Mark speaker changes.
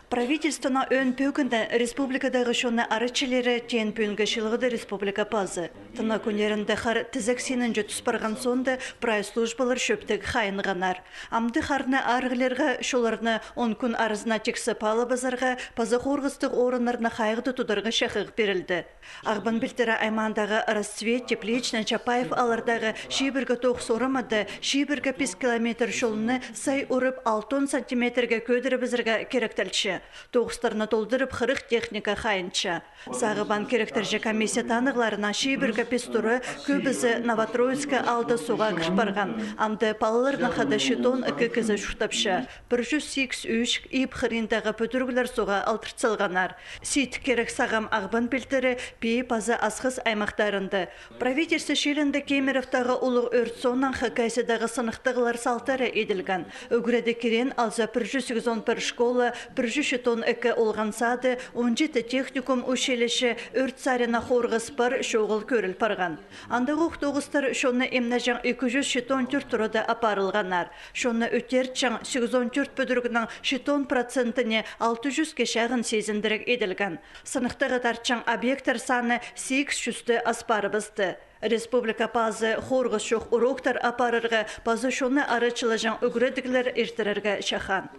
Speaker 1: Правительствона өн пөгінді республикадағы шоны арычылері тен пөнгі шылғыды республика пазы. Тына көнерінде қар тізік сенін жүтіс барған сонды прай службалар шөптік қайынғанар. Амды қарны арғылерға шоларны 10 күн арызына тексі палы базарға пазы қорғыстық орынларына қайғыды тұдырғы шақық берілді. Ағбан білтері аймандағы Расцвет, Теплична, Чапаев алардағы шибіргі тоқс орымады, шибіргі 5 километр шолыны сай ұрып 6 сантиметрге көдірі бізірге керектілші. Тоғыстарына толдырып қырық техника қайынша. Сағыбан керектерже комиссия танығларына шибіргі пестуры көбізі Новотроицка алды суға кішпарған. Амды палыларына қады шетон үкі кізі шуқтапшы. 183 ип қырындағы пөтіргілер суға алтыртсылғанар. Сейт керек сағам ағбан пелтері пей пазы асқыз аймақтарынды. Правительство шелінді Кемеровтағы ұлық өрт сонан хакайсыдағы сынықтығылар салтары еділген. Үгіреді керен алза 181 школа, 100 тонн эке олған сады, 17 техникум үшелеші өрт сарина хорғыз бар шоғыл көріл парған. Андығы ұқтоғыстар шоны емнажан 200 тонн түртұрыда апарылғанар. Шоны өтерчан 814 бүдіргінің 10% 600 кешағын сезіндірік еділген. Сынықтығы тарчан объекттар саны 800 аспарыбызды. Республика пазы хорғыз шоқ уроктар апарырға, пазы шоны арычылажан үгіредігілер ертерерге шахан.